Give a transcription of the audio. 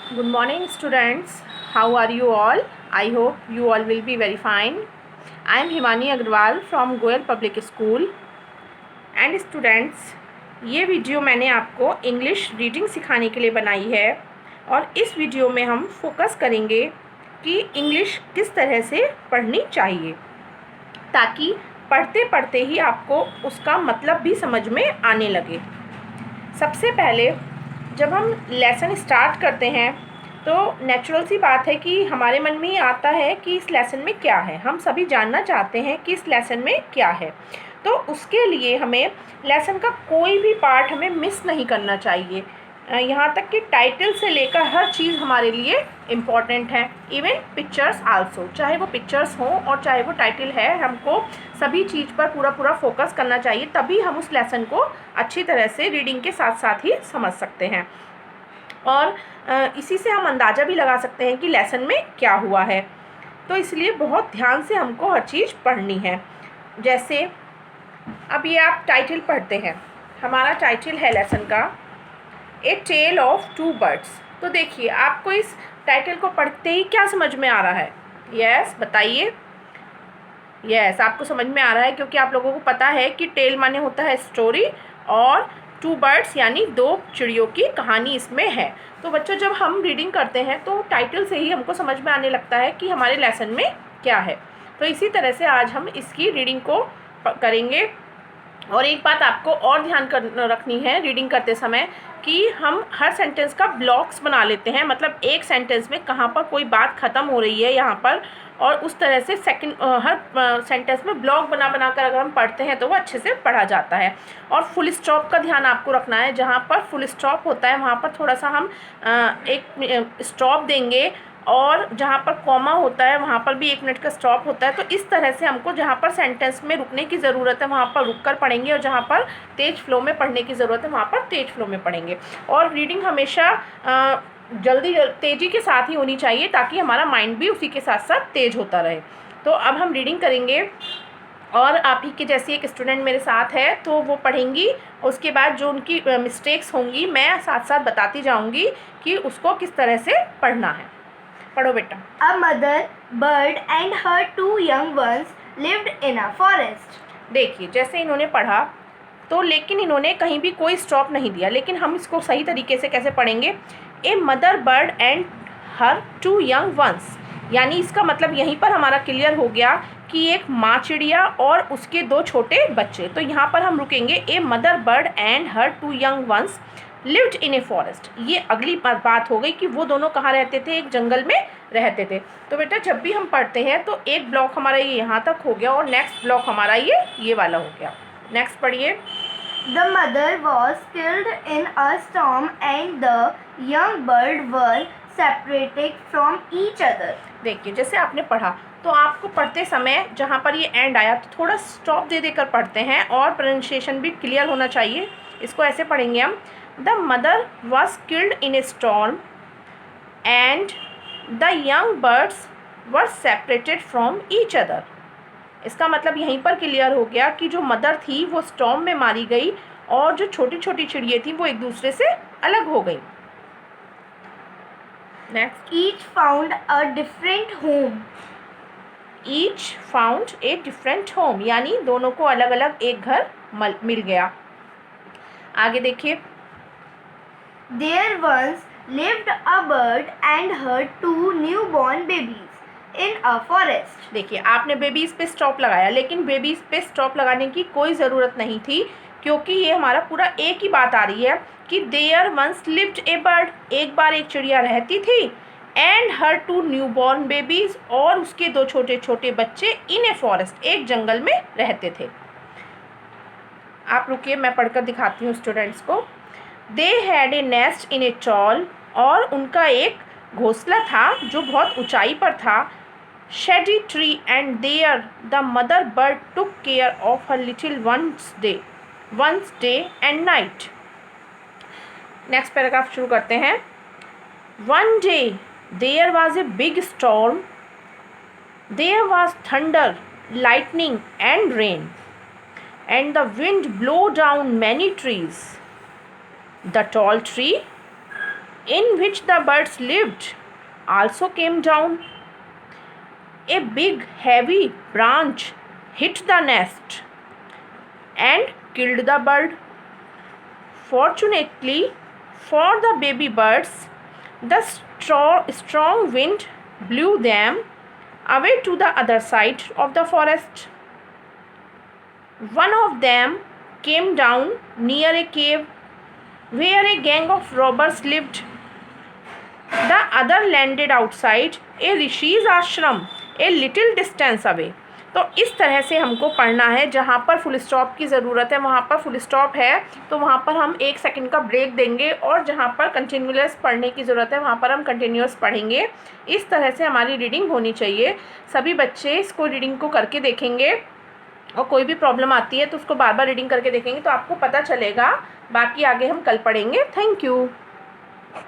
Good morning, students. How are you all? I hope you all will be very fine. I am Himani Agrawal from Goel Public School. And students, ये video मैंने आपको English reading सिखाने के लिए बनाई है और इस वीडियो में हम फोकस करेंगे कि इंग्लिश किस तरह से पढ़नी चाहिए ताकि पढ़ते पढ़ते ही आपको उसका मतलब भी समझ में आने लगे। सबसे पहले जब हम लेसन स्टार्ट करते हैं तो नेचुरल सी बात है कि हमारे मन में ही आता है कि इस लेसन में क्या है। हम सभी जानना चाहते हैं कि इस लेसन में क्या है। तो उसके लिए हमें लेसन का कोई भी पार्ट हमें मिस नहीं करना चाहिए। यहाँ तक कि टाइटल से लेकर हर चीज़ हमारे लिए इम्पॉर्टेंट है। इवन पिक्चर्स आल्सो, चाहे वो पिक्चर्स हों और चाहे वो टाइटल है, हमको सभी चीज़ पर पूरा फोकस करना चाहिए, तभी हम उस लेसन को अच्छी तरह से रीडिंग के साथ साथ ही समझ सकते हैं। और इसी से हम अंदाज़ा भी लगा सकते हैं कि लेसन में क्या हुआ है। तो इसलिए बहुत ध्यान से हमको हर चीज़ पढ़नी है। जैसे अब ये आप टाइटल पढ़ते हैं, हमारा टाइटल है लेसन का ए टेल ऑफ टू बर्ड्स। तो देखिए आपको इस टाइटल को पढ़ते ही क्या समझ में आ रहा है? यस, बताइए। यस, आपको समझ में आ रहा है क्योंकि आप लोगों को पता है कि टेल माने होता है स्टोरी और टू बर्ड्स यानी दो चिड़ियों की कहानी इसमें है। तो बच्चों, जब हम रीडिंग करते हैं तो टाइटल से ही हमको समझ में आने लगता है कि हमारे लेसन में क्या है। तो इसी तरह से आज हम इसकी रीडिंग को करेंगे। और एक बात आपको और ध्यान रखनी है रीडिंग करते समय कि हम हर सेंटेंस का ब्लॉक्स बना लेते हैं। मतलब एक सेंटेंस में कहाँ पर कोई बात ख़त्म हो रही है यहाँ पर, और उस तरह से हर सेंटेंस में ब्लॉक बना कर अगर हम पढ़ते हैं तो वो अच्छे से पढ़ा जाता है। और फुल स्टॉप का ध्यान आपको रखना है। जहाँ पर फुल स्टॉप होता है वहाँ पर थोड़ा सा हम एक स्टॉप देंगे, और जहाँ पर कॉमा होता है वहाँ पर भी 1 मिनट का स्टॉप होता है। तो इस तरह से हमको जहाँ पर सेंटेंस में रुकने की ज़रूरत है वहाँ पर रुक कर पढ़ेंगे, और जहाँ पर तेज़ फ्लो में पढ़ने की ज़रूरत है वहाँ पर तेज़ फ्लो में पढ़ेंगे। और रीडिंग हमेशा तेज़ी के साथ ही होनी चाहिए ताकि हमारा माइंड भी उसी के साथ साथ तेज़ होता रहे। तो अब हम रीडिंग करेंगे और आप ही के जैसी एक स्टूडेंट मेरे साथ है तो वो पढ़ेंगी। उसके बाद जो उनकी मिस्टेक्स होंगी मैं साथ साथ बताती जाऊँगी कि उसको किस तरह से पढ़ना है। पढ़ो बेटा। A mother bird and her 2 young ones lived in a forest. देखिए जैसे इन्होंने पढ़ा तो, लेकिन इन्होंने कहीं भी कोई स्टॉप नहीं दिया। लेकिन हम इसको सही तरीके से कैसे पढ़ेंगे? A mother bird and her 2 young ones, यानी इसका मतलब यहीं पर हमारा क्लियर हो गया कि एक माँ चिड़िया और उसके 2 छोटे बच्चे। तो यहाँ पर हम रुकेंगे। A mother bird and her 2 young ones lived in a forest. ये अगली बात हो गई कि वो दोनों कहाँ रहते थे? एक जंगल में रहते थे। तो बेटा जब भी हम पढ़ते हैं तो एक ब्लॉक हमारा ये यहाँ तक हो गया और नेक्स्ट ब्लॉक हमारा ये वाला हो गया। नेक्स्ट पढ़िए। The mother was killed in a storm and the young bird were separated from each other. देखिए जैसे आपने पढ़ा तो आपको पढ़ते समय जहाँ पर ये एंड आया तो थोड़ा स्टॉप दे देकर पढ़ते हैं और प्रोनाउंसिएशन भी क्लियर होना चाहिए। इसको ऐसे पढ़ेंगे हम, the mother was killed in A storm and the young birds were separated from each other. इसका मतलब यहीं पर क्लियर हो गया कि जो मदर थी वो स्टॉर्म में मारी गई और जो छोटी छोटी चिड़ियाँ थी वो एक दूसरे से अलग हो गई। Next. Each found a different home. Each found a different home, यानी दोनों को अलग अलग एक घर मिल गया। आगे देखिए। There once lived a bird and her 2 newborn babies in a forest. देखिए आपने बेबीज़ पे स्टॉप लगाया, लेकिन बेबीज़ पे स्टॉप लगाने की कोई ज़रूरत नहीं थी क्योंकि ये हमारा पूरा एक ही बात आ रही है कि there once lived a bird, एक बार एक चिड़िया रहती थी, एंड हर 2 न्यूबॉर्न बेबीज़, और उसके 2 छोटे छोटे बच्चे इन ए फॉरेस्ट, एक जंगल में रहते थे। आप रुकिए मैं पढ़कर दिखाती हूँ स्टूडेंट्स को। They had a nest in a tall, और उनका एक घोंसला था जो बहुत ऊंचाई पर था, shady tree, and there the mother bird took care of her little ones day and night. Next paragraph शुरू करते हैं। One day there was a big storm, there was thunder, lightning and rain, and the wind blew down many trees. The tall tree in which the birds lived also came down. A big heavy branch hit the nest and killed the bird. Fortunately for the baby birds, the strong wind blew them away to the other side of the forest. One of them came down near a cave where a gang of robbers lived. The other landed outside a Rishi's ashram a little distance away. तो इस तरह से हमको पढ़ना है. जहाँ पर full stop की ज़रूरत है वहाँ पर फुल स्टॉप है तो वहाँ पर हम 1 सेकंड का ब्रेक देंगे, और जहाँ पर कंटिन्यूअस पढ़ने की ज़रूरत है वहाँ पर हम कंटिन्यूअस पढ़ेंगे. इस तरह से हमारी रीडिंग होनी चाहिए. सभी बच्चे इसको रीडिंग को करके देखेंगे, और कोई भी प्रॉब्लम आती है तो उसको बार बार रीडिंग करके देखेंगे तो आपको पता चलेगा. बाकी आगे हम कल पढ़ेंगे. Thank you.